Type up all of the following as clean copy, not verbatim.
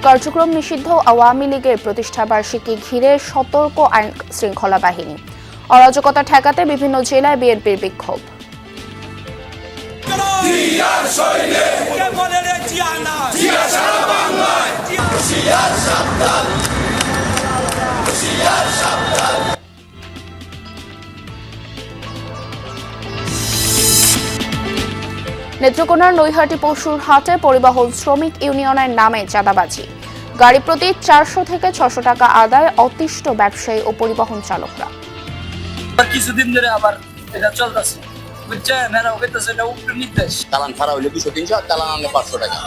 কার্যক্রম নিষিদ্ধ আওয়ামী লীগের প্রতিষ্ঠাবার্ষিকী ঘিরে সতর্ক আইন শৃঙ্খলা বাহিনী। অরাজকতা ঠেকাতে বিভিন্ন জেলায় বিএনপির বিক্ষোভ। নেত্রকোনার নৈহাটি পশুর হাটে পরিবহন শ্রমিক ইউনিয়নের নামে চাঁদাবাজি। গাড়ি প্রতি 400 থেকে 600 টাকা আদায় অতিষ্ঠ ব্যবসায়ী ও পরিবহন চালকরা। কিছুদিন ধরে আবার এটা চলতেছে, বুঝছেন? এরা হইতেছে না উপরে নির্দেশ। চালান ভাড়া হইলে 200-300, আর চালান আনলে 500 টাকা।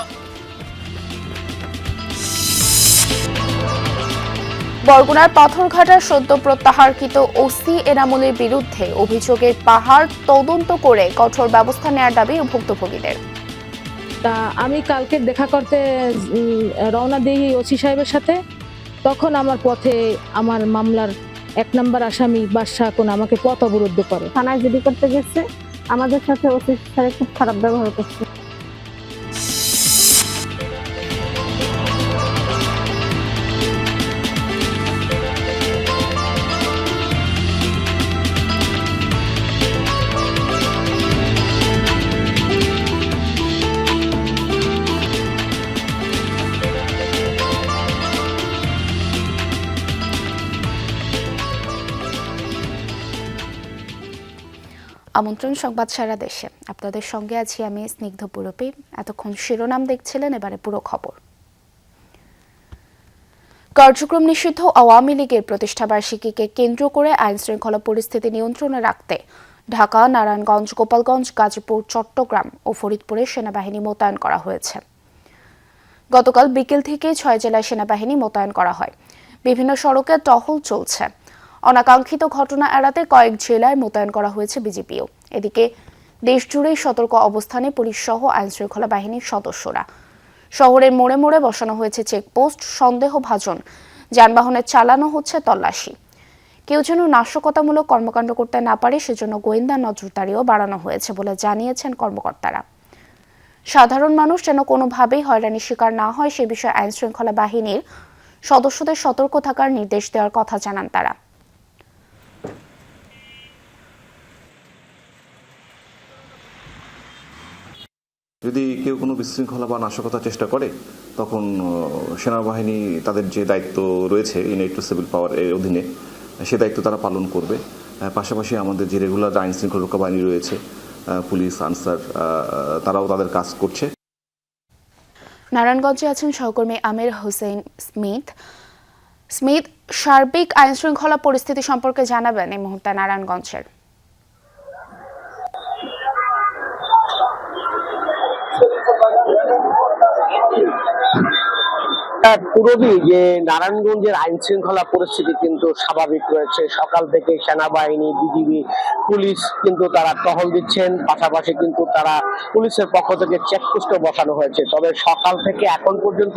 বরগুনার পাথরঘাটার সদ্য প্রত্যাহারকৃত ওসি এনামুলের বিরুদ্ধে অভিযোগের পাহাড় তদন্ত করে কঠোর ব্যবস্থা নেওয়ার দাবি ভুক্তভোগীদের। তা আমি কালকে দেখা করতে রওনা দিই ওসি সাহেবের সাথে। তখন আমার পথে আমার মামলার 1 নম্বর আসামি বাদশা কোন আমাকে পথ অবরুদ্ধ করে। থানায় জিডি করতে গেছে, আমাদের সাথে ওসি স্যার খুব খারাপ ব্যবহার করছে। আমন্ত্রণ সংবাদ সারা দেশে, আপনাদের সঙ্গে আছি আমি স্নিগ্ধ পুরপি। এতক্ষণ শিরোনাম দেখছিলেন, এবারে পুরো খবর। কার্যক্রম নিষিদ্ধ আওয়ামী লীগের প্রতিষ্ঠাবার্ষিকীকে কেন্দ্র করে আইন শৃঙ্খলা পরিস্থিতি নিয়ন্ত্রণে রাখতে ঢাকা, নারায়ণগঞ্জ, গোপালগঞ্জ, গাজীপুর, চট্টগ্রাম ও ফরিদপুরে সেনাবাহিনী মোতায়েন করা হয়েছে। গতকাল বিকেল থেকে 6 জেলায় সেনাবাহিনী মোতায়েন করা হয়। বিভিন্ন সড়কে টহল চলছে। অনাকাঙ্ক্ষিত ঘটনা এড়াতে কয়েক জেলায় মোতায়েন করা হয়েছে বিজিপিও। এদিকে দেশজুড়েই সতর্ক অবস্থানে পুলিশ সহ আইনশৃঙ্খলা বাহিনীর সদস্যরা। শহরের মোড়ে মোড়ে বসানো হয়েছে চেকপোস্ট, সন্দেহভাজন যানবাহনে চালানো হচ্ছে তল্লাশি। কেউ যেন নাশকতামূলক কর্মকাণ্ড করতে না পারে সেজন্য গোয়েন্দা নজরদারিও বাড়ানো হয়েছে বলে জানিয়েছেন কর্মকর্তারা। সাধারণ মানুষ যেন কোনোভাবেই হয়রানির শিকার না হয় সে বিষয়ে আইনশৃঙ্খলা বাহিনীর সদস্যদের সতর্ক থাকার নির্দেশ দেওয়ার কথা জানান তারা। যদি কেউ কোনো বিশৃঙ্খলা বা নাশকতার চেষ্টা করে, তখন সেনাবাহিনী তাদের যে দায়িত্ব রয়েছে ইউনাইটেড টু সিভিল পাওয়ার এর অধীনে, সে দায়িত্ব তারা পালন করবে। পাশাপাশি আমাদের যে রেগুলার আইন শৃঙ্খলা রক্ষা বাহিনী রয়েছে, পুলিশ, আনসার, তারাও তাদের কাজ করছে। নারায়ণগঞ্জে আছেন সহকর্মী আমির হোসেন স্মিথ। সার্বিক আইন শৃঙ্খলা পরিস্থিতি সম্পর্কে জানাবেন এই মুহূর্তে নারায়ণগঞ্জের। পুরোপুরি যে নারায়ণগঞ্জের আইন শৃঙ্খলা পরিস্থিতি কিন্তু স্বাভাবিক রয়েছে। সকাল থেকে সেনাবাহিনী, বিজিবি, পুলিশ কিন্তু তারা টহল দিচ্ছেন। পাশাপাশি কিন্তু তারা পুলিশের পক্ষ থেকে চেকপোস্টও বসানো হয়েছে। তবে সকাল থেকে এখন পর্যন্ত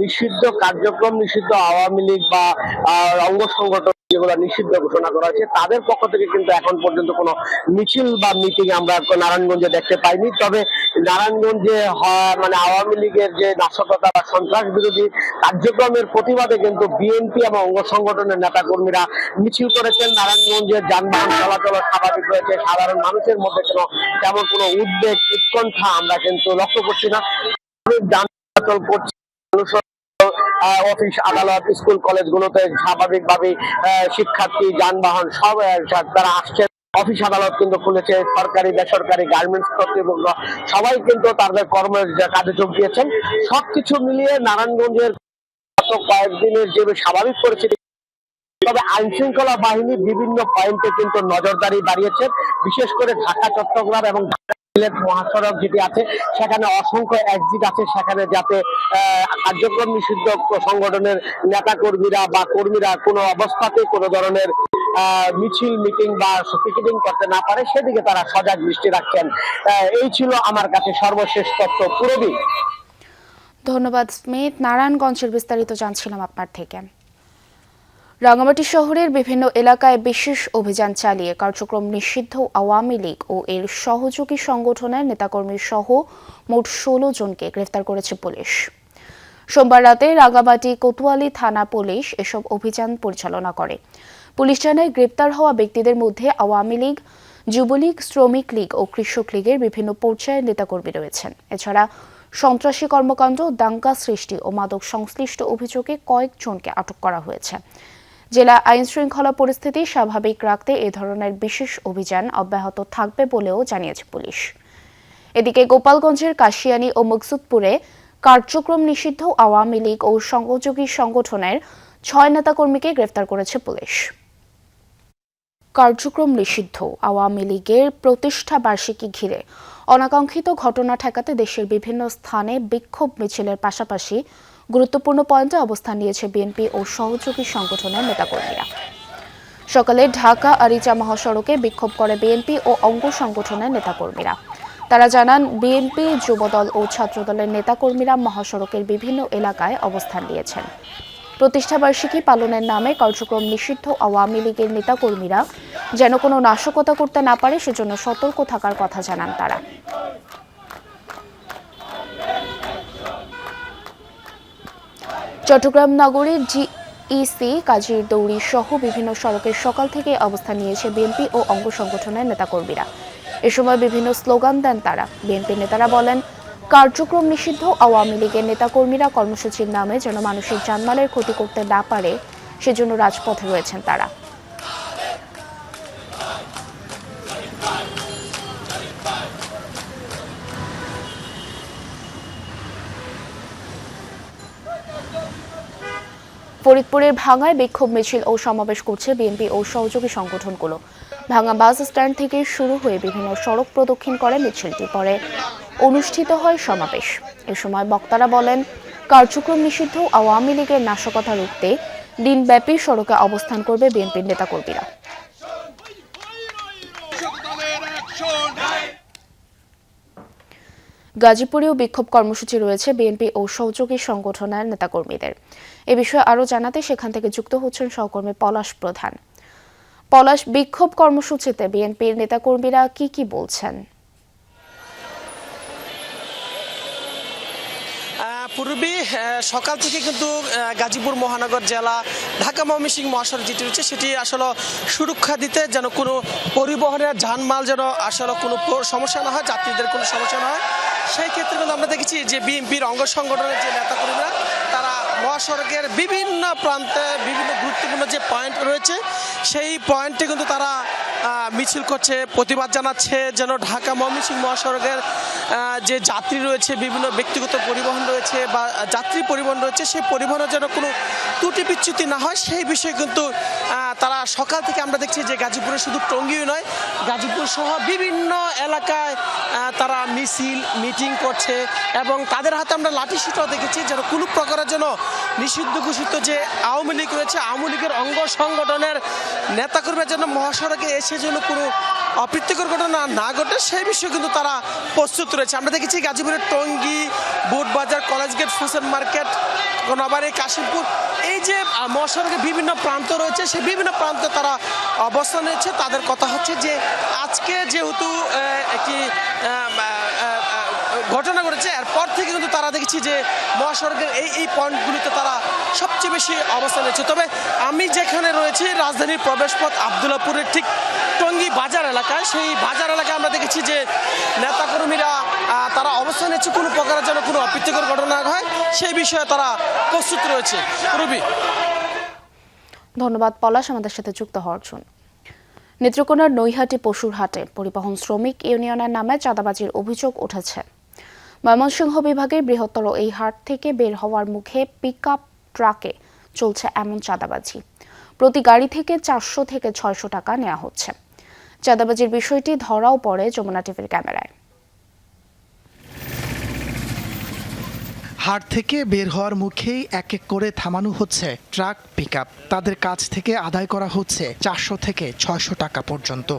নিষিদ্ধ কার্যক্রম, নিষিদ্ধ আওয়ামী লীগ বা অঙ্গ সংগঠন যেগুলো নিষিদ্ধ ঘোষণা করা হয়েছে তাদের পক্ষ থেকে কিন্তু এখন পর্যন্ত কোনো মিছিল বা মিটিং আমরা নারায়ণগঞ্জে দেখতে পাইনি। তবে নারায়ণগঞ্জে মানে আওয়ামী লীগের যে নাশকতা বা সন্ত্রাস বিরোধী কার্যক্রমের প্রতিবাদে কিন্তু বিএনপি এবং অঙ্গ সংগঠনের নেতা কর্মীরা মিছিল করেছেন। নারায়ণগঞ্জের যানবাহন চলাচল স্বাভাবিক রয়েছে। সাধারণ মানুষের মধ্যে তেমন কোনো উদ্বেগ, উৎকণ্ঠা আমরা কিন্তু লক্ষ্য করছি না। যান চলাচল করছে, অফিস, আদালত, স্কুল, কলেজগুলোতে স্বাভাবিকভাবে শিক্ষার্থী, যানবাহন সব তারা আসছেন। অফিস আদালত কিন্তু খুলেছে, সরকারি, বেসরকারি, গার্মেন্টস কর্তৃপক্ষ সবাই কিন্তু তাদের কর্মের কাজে যোগ দিয়েছেন। সবকিছু মিলিয়ে নারায়ণগঞ্জের গত কয়েকদিনের যে স্বাভাবিক পরিস্থিতি, তবে আইন শৃঙ্খলা বাহিনী বিভিন্ন পয়েন্টে কিন্তু নজরদারি বাড়িয়েছে। বিশেষ করে ঢাকা, চট্টগ্রাম এবং সিলেট মহাসড়ক যেটি আছে সেখানে অসংখ্য এক্সিট আছে, সেখানে যাতে কার্যক্রম নিষিদ্ধ সংগঠনের নেতা কর্মীরা বা কর্মীরা কোনো অবস্থাতে কোনো ধরনের মিছিল, মিটিং বা পিকেটিং করতে না পারে সেদিকে তারা সজাগ দৃষ্টি রাখছেন। এই ছিল আমার কাছে সর্বশেষ তথ্য। পুরবী। ধন্যবাদ স্মিথ। নারায়ণগঞ্জের বিস্তারিত জানছিলাম আপনার থেকে। রাঙামাটি শহরের বিভিন্ন এলাকায় বিশেষ অভিযান চালিয়ে কার্যক্রম নিষিদ্ধ আওয়ামী লীগ ও এর সহযোগী সংগঠনের নেতাকর্মী সহ মোট 16 জনকে গ্রেফতার করেছে পুলিশ। সোমবার রাতে রাঙ্গামাটি কোতোয়ালি থানা পুলিশ এসব অভিযান পরিচালনা করে। পুলিশ জানায় গ্রেপ্তার হওয়া ব্যক্তিদের মধ্যে আওয়ামী লীগ, যুবলীগ, শ্রমিক লীগ ও কৃষক লীগের বিভিন্ন পর্যায়ের নেতাকর্মী রয়েছেন। এছাড়া সন্ত্রাসী কর্মকাণ্ড, দাঙ্গা সৃষ্টি ও মাদক সংশ্লিষ্ট অভিযোগে কয়েকজনকে আটক করা হয়েছে। জেলা আইন শৃঙ্খলা পরিস্থিতি স্বাভাবিক রাখতে এ ধরনের বিশেষ অভিযান অব্যাহত থাকবে বলেও জানিয়েছে পুলিশ। এদিকে গোপালগঞ্জের কাশিয়ানী ও মকসুদপুরে কার্যক্রম নিষিদ্ধ আওয়ামী লীগ ও সহযোগী সংগঠনের 6 নেতাকর্মীকে গ্রেফতার করেছে পুলিশ। কার্যক্রম নিষিদ্ধ আওয়ামী লীগের প্রতিষ্ঠা বার্ষিকী ঘিরে অনাকাঙ্ক্ষিত ঘটনা ঠেকাতে দেশের বিভিন্ন স্থানে বিক্ষোভ মিছিলের পাশাপাশি গুরুত্বপূর্ণ পয়েন্টে অবস্থান নিয়েছে বিএনপি ও সহযোগী সংগঠনের নেতাকর্মীরা। সকালে ঢাকা আরিচা মহাসড়কে বিক্ষোভ করে বিএনপি ও অঙ্গ সংগঠনের নেতাকর্মীরা। তারা জানান, বিএনপি, যুবদল ও ছাত্রদলের নেতাকর্মীরা মহাসড়কের বিভিন্ন এলাকায় অবস্থান নিয়েছেন। প্রতিষ্ঠাবার্ষিকী পালনের নামে কার্যক্রম নিষিদ্ধ আওয়ামী লীগের নেতাকর্মীরা যেন কোনো নাশকতা করতে না পারে সেজন্য সতর্ক থাকার কথা জানান তারা। চট্টগ্রাম নগরীর জিইসি, কাজীর দৌড়ি সহ বিভিন্ন সড়কে সকাল থেকে অবস্থান নিয়েছে বিএনপি ও অঙ্গ সংগঠনের নেতাকর্মীরা। এ সময় বিভিন্ন স্লোগান দেন তারা। বিএনপি নেতারা বলেন, কার্যক্রম নিষিদ্ধ আওয়ামী লীগের নেতাকর্মীরা কর্মসূচির নামে যেন মানুষের জানমালের ক্ষতি করতে না পারে সেজন্য রাজপথে রয়েছেন তারা। ফরিদপুরের ভাঙ্গায় বিক্ষোভ মিছিল ও সমাবেশ করছে বিএনপি ও সহযোগী সংগঠনগুলো। ভাঙ্গা বাস স্ট্যান্ড থেকে শুরু হয়ে বিভিন্ন সড়ক প্রদক্ষিণ করে মিছিলটি, পরে অনুষ্ঠিত হয় সমাবেশ। এ সময় বক্তারা বলেন, কার্যক্রম নিষিদ্ধ আওয়ামী লীগের নাশকতা রুখতে দিনব্যাপী সড়কে অবস্থান করবে বিএনপির নেতাকর্মীরা। গাজীপুরেও বিক্ষোভ কর্মসূচি রয়েছে বিএনপি ও সহযোগী সংগঠনের নেতাকর্মীদের। এ বিষয়ে আরও জানাতে সেখান থেকে যুক্ত হচ্ছেন সহকর্মী পলাশ প্রধান। পলাশ, বিক্ষোভ কর্মসূচিতে বিএনপির নেতাকর্মীরা কি বলছেন? পূর্বে সকাল থেকে কিন্তু গাজীপুর মহানগর জেলা ঢাকা ময়মনসিংহ মহাসড়ক যেটি রয়েছে সেটি আসলে সুরক্ষা দিতে যেন কোনো পরিবহনের যানমাল যেন আসলে কোনো সমস্যা না হয়, যাত্রীদের কোনো সমস্যা না হয়, সেই ক্ষেত্রে কিন্তু আমরা দেখেছি যে বিএনপির অঙ্গ সংগঠনের যে নেতাকর্মীরা তারা মহাসড়কের বিভিন্ন প্রান্তে বিভিন্ন গুরুত্বপূর্ণ যে পয়েন্ট রয়েছে সেই পয়েন্টে কিন্তু তারা মিছিল করছে, প্রতিবাদ জানাচ্ছে যেন ঢাকা ময়মনসিংহ মহাসড়কের যে যাত্রী রয়েছে, বিভিন্ন ব্যক্তিগত পরিবহন রয়েছে বা যাত্রী পরিবহন রয়েছে, সেই পরিবহনের যেন কোনো ত্রুটি বিচ্যুতি না হয় সেই বিষয়ে কিন্তু তারা সকাল থেকে আমরা দেখছি যে গাজীপুরে শুধু টঙ্গীই নয়, গাজীপুর সহ বিভিন্ন এলাকায় তারা মিছিল মিটিং করছে এবং তাদের হাতে আমরা লাঠিসোঁটাও দেখেছি যেন কোনো প্রকারের জন্য নিষিদ্ধ ঘোষিত যে আওয়ামী লীগ রয়েছে, আওয়ামী লীগের অঙ্গ সংগঠনের নেতাকর্মীরা যেন মহাসড়কে এসে যেন কোনো অপ্রীতিকর ঘটনা না ঘটে সেই বিষয়ে কিন্তু তারা প্রস্তুত রয়েছে। আমরা দেখেছি গাজীপুরের টঙ্গী, বোটবাজার, কলেজ গেট, ফুসেন মার্কেট, কোনাবাড়ি, কাশিমপুর, এই যে মহাসড়কের বিভিন্ন প্রান্ত রয়েছে সেই বিভিন্ন প্রান্তে তারা অবস্থান নিয়েছে। তাদের কথা হচ্ছে যে আজকে যেহেতু একটি ঘটনা ঘটেছে এরপর থেকে কিন্তু তারা দেখেছি যে মহাসড়কের এই পয়েন্টগুলিতে তারা সবচেয়ে বেশি অবস্থান নিয়েছে। তবে আমি যেখানে রয়েছি রাজধানীর প্রবেশপথ আবদুল্লাপুরের ঠিক টঙ্গী বাজার এলাকায়, সেই বাজার এলাকায় আমরা দেখেছি যে নেতাকর্মীরা তারা অবস্থান নিচ্ছে কোনো প্রকারের যেন কোনো অপ্রীতিকর ঘটনা হয় সেই বিষয়ে তারা প্রস্তুত রয়েছে। রবি, ধন্যবাদ পলাশ আমাদের সাথে যুক্ত হওয়ার জন্য। নেত্রকোনার নৈহাটি পশুর হাটে পরিবহন শ্রমিক ইউনিয়নের নামে চাঁদাবাজির অভিযোগ উঠেছে। ময়মনসিংহ বিভাগের বৃহত্তর এই হাট থেকে বের হওয়ার মুখে পিকআপ ট্রাকে চলছে এমন চাঁদাবাজি। প্রতি গাড়ি থেকে 400 থেকে 600 টাকা নেওয়া হচ্ছে। চাঁদাবাজির বিষয়টি ধরাও পড়ে যমুনা টিভির ক্যামেরায়। হাট থেকে বের হওয়ার মুখেই এক এক করে থামানো হচ্ছে ট্রাক, পিকআপ। তাদের কাছ থেকে আদায় করা হচ্ছে 400 থেকে 600 টাকা পর্যন্ত।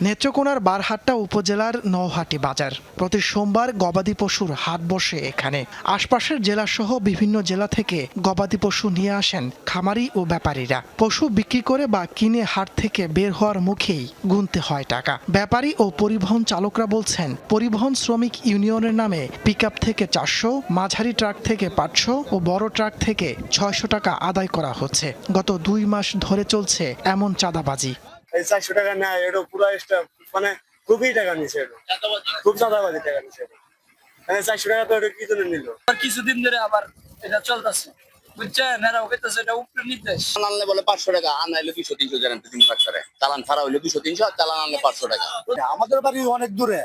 নেত্রকোনার বারহাট্টা উপজেলার নওহাটি বাজার। প্রতি সোমবার গবাদি পশুর হাট বসে এখানে। আশপাশের জেলাসহ বিভিন্ন জেলা থেকে গবাদি পশু নিয়ে আসেন খামারি ও ব্যাপারীরা। পশু বিক্রি করে বা কিনে হাট থেকে বের হওয়ার মুখেই গুনতে হয় টাকা। ব্যাপারী ও পরিবহন চালকরা বলছেন, পরিবহন শ্রমিক ইউনিয়নের নামে পিকআপ থেকে 400, মাঝারি ট্রাক থেকে 500 ও বড় ট্রাক থেকে 600 টাকা আদায় করা হচ্ছে। গত 2 মাস ধরে চলছে এমন চাঁদাবাজি। এই 400 টাকা নেয়, এটা পুরো মানে খুবই টাকা নিছে, খুব চাঁদাবাজি টাকা নিছে। 400 টাকা তো এটা কি জন্য নিল? কিছুদিন ধরে আবার এটা চলতেছে, বুঝছেন? এরাও কইতাছে এটা উপরে নির্দেশ। চালান আনলে বলে 500 টাকা, আনাইলে 200-300 গ্যারান্টি দিন করে। চালান ছাড়া হইলে 200-300, আর চালান আনলে 500 টাকা। আমাদের বাড়ি অনেক দূরে,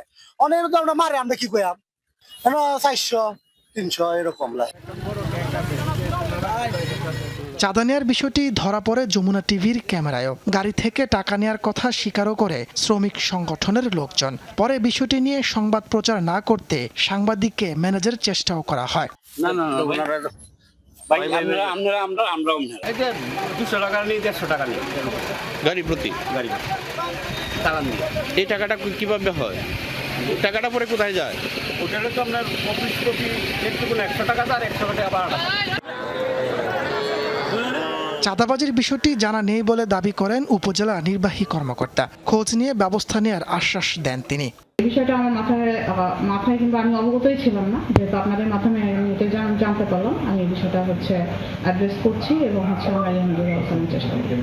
অনেক তো আমরা মারে, আমরা কি কইয়াম? 400-300 এরকম লাগে। চাঁদা নেওয়ার বিষয়টি ধরা পড়ে যমুনা টিভির ক্যামেরায়ও। গাড়ি থেকে টাকা নেওয়ার কথা স্বীকারও করে শ্রমিক সংগঠনের লোকজন। পরে বিষয়টি নিয়ে সংবাদ প্রচার না করতে সাংবাদিককে ম্যানেজের চেষ্টাও করা হয়। না না ভাই, আমরা 200 টাকা নিয়ে 150 টাকা নিয়ে গাড়ি প্রতি গাড়ি চালান দিয়ে। এই টাকাটা কিভাবে হয়? টাকাটা পরে কোথায় যায়? ওটা তো আপনার অফিস প্রতি একটু 100 টাকা আর 100 টাকা ভাড়া। চাঁদাবাজির বিষয়টি জানা নেই বলে দাবি করেন উপজেলা নির্বাহী কর্মকর্তা। খোঁজ নিয়ে ব্যবস্থা নেওয়ার আশ্বাস দেন তিনি। বিষয়টা আমার মাথায় কিন্তু আমি অবগতই ছিলাম না, যেহেতু আপনাদের মাধ্যমে জানতে পারলাম। আমি এই বিষয়টা অ্যাড্রেস করছি এবং চেষ্টা করছি।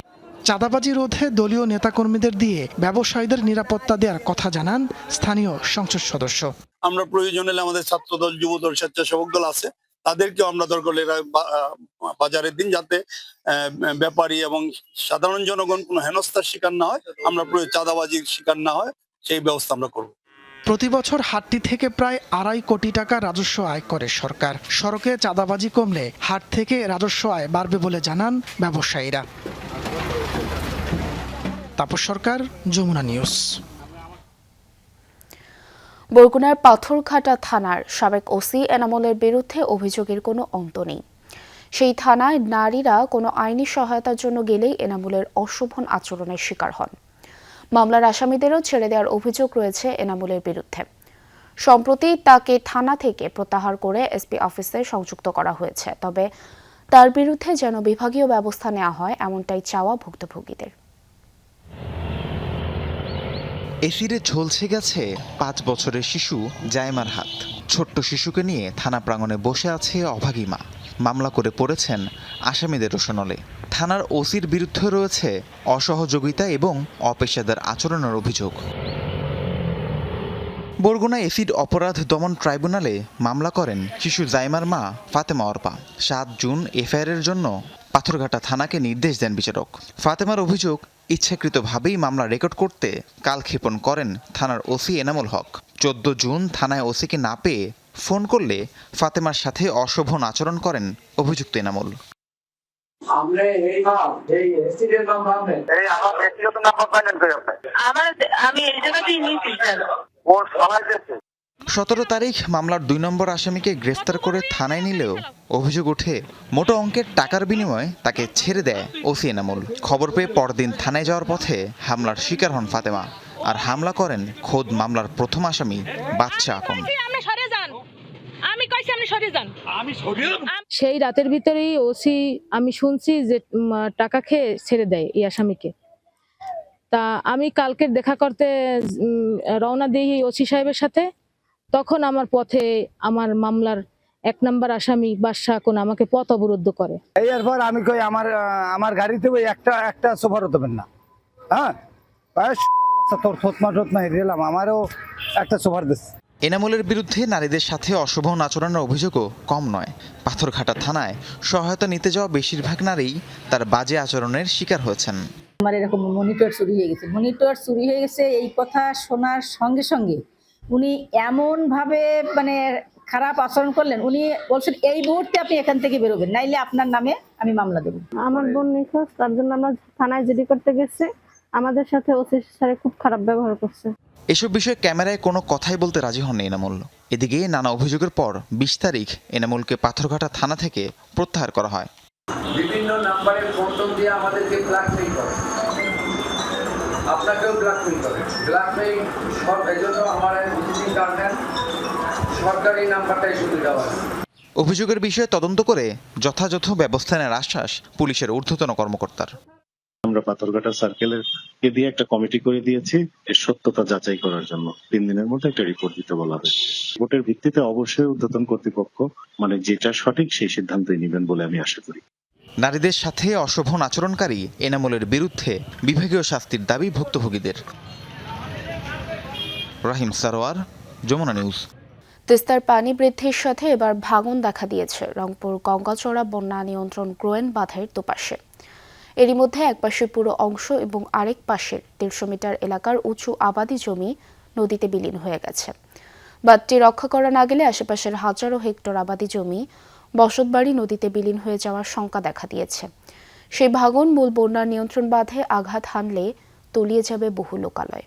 চাঁদাবাজি রোধে দলীয় নেতাকর্মীদের দিয়ে ব্যবসায়ীদের নিরাপত্তা দেওয়ার কথা জানান স্থানীয় সংসদ সদস্য। আমরা প্রয়োজন হলে আমাদের ছাত্রদল, যুবদল, স্বেচ্ছাসেবক দল আছে, তাদেরকেও আমরা দরকার হলে বাজারের দিন যাতে ব্যাপারী এবং সাধারণ জনগণ কোনো হেনস্থার শিকার না হয়, আমরা চাঁদাবাজির শিকার না হয়, সেই ব্যবস্থা আমরা করব। প্রতি বছর হাটটি থেকে প্রায় 2.5 কোটি টাকা রাজস্ব আয় করে সরকার। সড়কে চাঁদাবাজি কমলে হাট থেকে রাজস্ব আয় বাড়বে বলে জানান ব্যবসায়ীরা। তাপস সরকার, যমুনা নিউজ। বরগুনার পাথরঘাটা থানার সাবেক ওসি এনামুলের বিরুদ্ধে অভিযোগের কোনো অন্ত নেই। সেই থানায় নারীরা কোনো আইনি সহায়তার জন্য গেলেই এনামুলের অশোভন আচরণের শিকার হন। মামলার আসামিদেরও ছেড়ে দেওয়ার অভিযোগ রয়েছে এনামুলের বিরুদ্ধে। সম্প্রতি তাকে থানা থেকে প্রত্যাহার করে এসপি অফিসে সংযুক্ত করা হয়েছে। তবে তার বিরুদ্ধে যেন বিভাগীয় ব্যবস্থা নেওয়া হয়, এমনটাই চাওয়া ভুক্তভোগীদের। এসিডে ঝলসে গেছে 5 বছরের শিশু জাইমার হাত। ছোট্ট শিশুকে নিয়ে থানা প্রাঙ্গণে বসে আছে অভাগী মা। মামলা করে পড়েছেন আসামিদের রোশনলে। থানার ওসির বিরুদ্ধে রয়েছে অসহযোগিতা এবং অপেশাদার আচরণের অভিযোগ। বরগুনা এসিড অপরাধ দমন ট্রাইব্যুনালে মামলা করেন শিশু জাইমার মা ফাতেমা অর্পা। 7 জুন এফআইআরের জন্য পাথরঘাটা থানাকে নির্দেশ দেন বিচারক। ফাতেমার অভিযোগ, ইচ্ছাকৃতভাবেই মামলা রেকর্ড করতে কালক্ষেপণ করেন থানার ওসি এনামুল হক। 14 জুন থানায় ওসিকে না পেয়ে ফোন করলে ফাতেমার সাথে অশোভন আচরণ করেন অভিযুক্ত এনামুল। আমি এই জন্যই নিয়েছি। 17 তারিখ মামলার 2 নম্বর আসামিকে গ্রেফতার করে থানায় নিলেও অভিযোগ ওঠে মোটা অঙ্কের টাকার বিনিময়ে তাকে ছেড়ে দেয় ওসি এনামুল। খবর পেয়ে পরদিন থানায় যাওয়ার পথে হামলার শিকার হন ফাতেমা। আর হামলা করেন খোদ মামলার প্রথম আসামি বাচ্চা আকন। সেই রাতের ভিতরেই ওসি, আমি শুনছি যে টাকা খেয়ে ছেড়ে দেয় এই আসামিকে। তা আমি কালকে দেখা করতে রওনা দিই ওসি সাহেবের সাথে। তখন আমার পথে আমার মামলার 1 নম্বর আসামি বাদশাহ কোন আমাকে পথ অবরুদ্ধ করে। এরপর আমি কই আমার গাড়িতে ওই একটা সোফা হতেবেন না, হ্যাঁ তোর থতমা গেলাম, আমারও একটা সোফার দিস। এনামুলের বিরুদ্ধে নারীদের সাথে অশোভন আচরণের অভিযোগও কম নয়। পাথরঘাটা থানায় সহায়তা নিতে যাওয়া বেশিরভাগ নারী তার বাজে আচরণের শিকার হয়েছেন। আমার এরকম মনিটর চুরি হয়ে গেছে এই কথা শোনার সঙ্গে সঙ্গে উনি এমন ভাবে খারাপ আচরণ করলেন। উনি বলছেন এই মুহূর্তে আপনি এখান থেকে বেরোবেন, নাইলে আপনার নামে আমি মামলা দেব। আমার বোন নিখোঁজ, তার জন্য আমরা থানায় জিডি করতে গেছি। আমাদের সাথে ওসি স্যার খুব খারাপ ব্যবহার করছে। এসব বিষয়ে ক্যামেরায় কোনো কথাই বলতে রাজি হন এনামুল। এদিকে নানা অভিযোগের পর 20 তারিখ এনামুলকে পাথরঘাটা থানা থেকে প্রত্যাহার করা হয়। বিভিন্ন নাম্বারের ফোন দিয়ে আমাদেরকে ব্ল্যাকমেইল করে। আপনাকেও ব্ল্যাকমেইল করে। ব্ল্যাকমেইল সব এই জন্য আমার ভিজিটিং কার্ড নেন, সরকারি নাম্বারটাই শুধু দেওয়া হয়। অভিযোগের বিষয়ে তদন্ত করে যথাযথ ব্যবস্থা নেওয়ার আশ্বাস পুলিশের ঊর্ধ্বতন কর্মকর্তার। আমরা পাথরঘাটা সার্কেলের কে দিয়ে একটা কমিটি করে দিয়েছি এর সত্যতা যাচাই করার জন্য 3 দিনের মধ্যে একটা রিপোর্ট দিতে বলা হবে। রিপোর্টের ভিত্তিতে অবশ্যই ঊর্ধ্বতন কর্তৃপক্ষ যেটা সঠিক সেই সিদ্ধান্তই নেবেন বলে আমি আশা করি। নারীদের সাথে অশোভন আচরণকারী এনামুলের বিরুদ্ধে বিভাগীয় শাস্তির দাবি ভুক্তভোগীদের। রাহিম সারোয়ার, যমুনা নিউজ। তিস্তার পানি বৃদ্ধির সাথে এবার ভাঙন দেখা দিয়েছে রংপুর গঙ্গাচড়া বন্যা নিয়ন্ত্রণ গ্রোয়েন বাঁধের দুপাশে। এরই মধ্যে একপাশে পুরো অংশ এবং আরেক পাশের 150 মিটার এলাকার উঁচু আবাদি জমি নদীতে বিলীন হয়ে গেছে। বাঁধটি রক্ষা করা না গেলে আশেপাশের হাজারো হেক্টর আবাদি জমি বসতবাড়ি নদীতে বিলীন হয়ে যাওয়ার শঙ্কা দেখা দিয়েছে। সেই ভাঙন মূল বন্যা নিয়ন্ত্রণ বাঁধে আঘাত হানলে তলিয়ে যাবে বহু লোকালয়।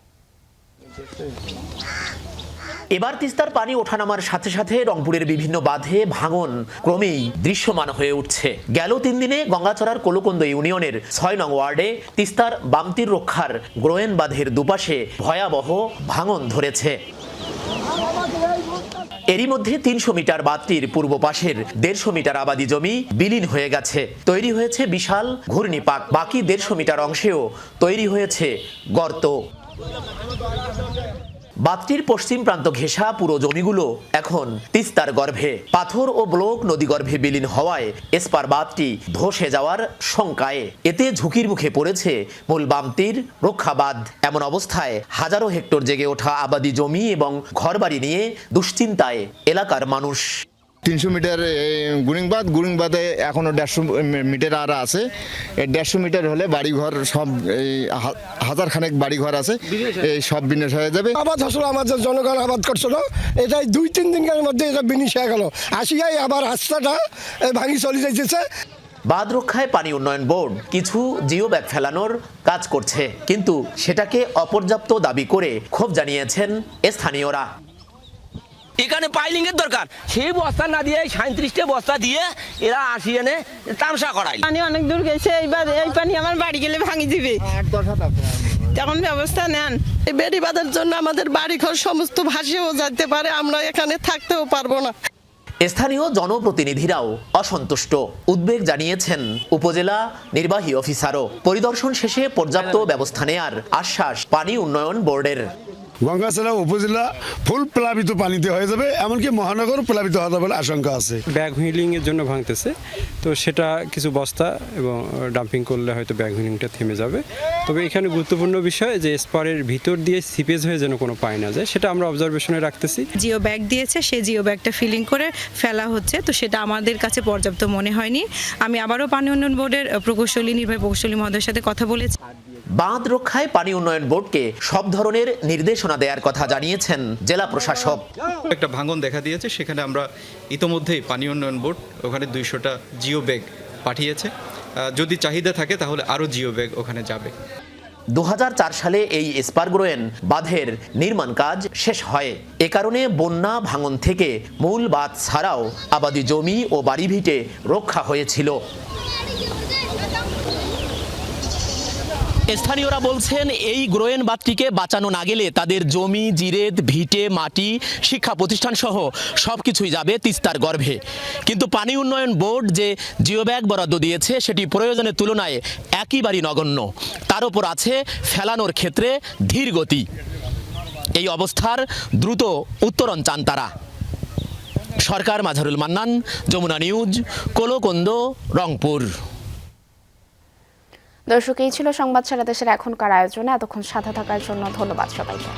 এবার তিস্তার পানি ওঠানামার সাথে সাথে রংপুরের বিভিন্ন বাঁধে ভাঙন ক্রমেই দৃশ্যমান হয়ে উঠছে। গেল 3 দিনে গঙ্গাচড়ার কোলকন্দ ইউনিয়নের 6 নং ওয়ার্ডে তিস্তার বামতির রক্ষার গ্রোয়েন বাঁধের দুপাশে ভয়াবহ ভাঙন ধরেছে। এরই মধ্যে 300 মিটার বাঁধটির পূর্ব পাশের 150 মিটার আবাদি জমি বিলীন হয়ে গেছে। তৈরি হয়েছে বিশাল ঘূর্ণিপাক। বাকি 150 মিটার অংশেও তৈরি হয়েছে গর্ত। বাঁধটির পশ্চিম প্রান্ত ঘেঁষা পুরো জমিগুলো এখন তিস্তার গর্ভে। পাথর ও ব্লক নদীগর্ভে বিলীন হওয়ায় এসপার বাঁধটি ধসে যাওয়ার শঙ্কায়। এতে ঝুঁকির মুখে পড়েছে মূল বামতির রক্ষা বাঁধ। এমন অবস্থায় হাজারো হেক্টর জেগে ওঠা আবাদি জমি এবং ঘরবাড়ি নিয়ে দুশ্চিন্তায় এলাকার মানুষ। 300 মিটার গুরিং বাঁধে এখনো 150 মিটার আর আছে। 150 মিটার হলে বাড়িঘর সব হাজার খানেক বাড়িঘর আছে, এই সব বিনাশ হয়ে যাবে। আবাদ আসলে আমাদের জনগণ আবাদ করছিল, এটাই 2-3 দিনের মধ্যে এটা বিনিশ হয়ে গেল। আসিয়াই আবার রাস্তাটা ভাঙি চলে যাইতেছে। বাঁধ রক্ষায় পানি উন্নয়ন বোর্ড কিছু জিও ব্যাগ ফেলানোর কাজ করছে, কিন্তু সেটাকে অপর্যাপ্ত দাবি করে ক্ষোভ জানিয়েছেন স্থানীয়রা। এখানে পাইলিং এর দরকার, সেই বস্তা না দিয়ে 37টা বস্তা দিয়ে এরা আসি এনে তামসা করায়। পানি অনেক দূর গেছে, এইবার এই পানি আমার বাড়ি গেলে ভাঙি দিবে, তেমন ব্যবস্থা নেন। এই বেড়িবাঁধের জন্য আমাদের বাড়িঘর সমস্ত ভাসিয়েও যেতে পারে, আমরা এখানে থাকতেও পারবো না। স্থানীয় জনপ্রতিনিধিরাও অসন্তুষ্ট। উদ্বেগ জানিয়েছেন উপজেলা নির্বাহী অফিসারও। পরিদর্শন শেষে পর্যাপ্ত ব্যবস্থা নেয়ার আশ্বাস পানি উন্নয়ন বোর্ডের। গঙ্গাচড়া উপজেলা ফুল প্লাবিত পানিতে হয়ে যাবে, এমনকি মহানগর প্লাবিত হওয়ার বলে আশঙ্কা আছে। ব্যাগ হুইলিং এর জন্য ভাঙতেছে, তো সেটা কিছু বস্তা এবং ডাম্পিং করলে হয়তো ব্যাগ হুইলিংটা থেমে যাবে। তবে এখানে গুরুত্বপূর্ণ বিষয় যে স্পারের ভিতর দিয়ে সিপেজ হয়ে যেন কোনো পানি না যায়, সেটা আমরা অবজারভেশনে রাখতেছি। জিও ব্যাগ দিয়েছে, সেই জিও ব্যাগটা ফিলিং করে ফেলা হচ্ছে, তো সেটা আমাদের কাছে পর্যাপ্ত মনে হয়নি। আমি আবারও পানি উন্নয়ন বোর্ডের নির্বাহী প্রকৌশলী মহোদয়ের সাথে কথা বলেছি। বাঁধ রক্ষায় পানি উন্নয়ন বোর্ডকে সব ধরনের নির্দেশনা দেওয়ার কথা জানিয়েছেন জেলা প্রশাসক। একটা ভাঙন দেখা দিয়েছে, সেখানে আমরা ইতোমধ্যেই পানি উন্নয়ন বোর্ড ওখানে 200টা জিও ব্যাগ পাঠিয়েছে। যদি চাহিদা থাকে তাহলে আরও জিও ব্যাগ ওখানে যাবে। 2004 সালে এই স্পারগ্রোয়েন বাঁধের নির্মাণ কাজ শেষ হয়। এ কারণে বন্যা ভাঙন থেকে মূল বাঁধ ছাড়াও আবাদি জমি ও বাড়ি ভিটে রক্ষা হয়েছিল। স্থানীয়রা বলছেন এই গ্রোয়েন বাঁধটিকে বাঁচানো না গেলে তাদের জমি, জিরেদ, ভিটে, মাটি, শিক্ষা প্রতিষ্ঠান সহ সবকিছুই যাবে তিস্তার গর্ভে। কিন্তু পানি উন্নয়ন বোর্ড যে জিও ব্যাগ বরাদ্দ দিয়েছে সেটি প্রয়োজনের তুলনায় একেবারেই নগণ্য। তার উপর আছে ফেলানোর ক্ষেত্রে ধীর গতি। এই অবস্থার দ্রুত উত্তরণ চান তারা। সরকার, মাঝারুল মান্নান, যমুনা নিউজ, কোলকন্দ, রংপুর। দর্শক, এই ছিল সংবাদ সারা দেশের এখনকার আয়োজনে। এতক্ষণ সাথে থাকার জন্য ধন্যবাদ সবাইকে।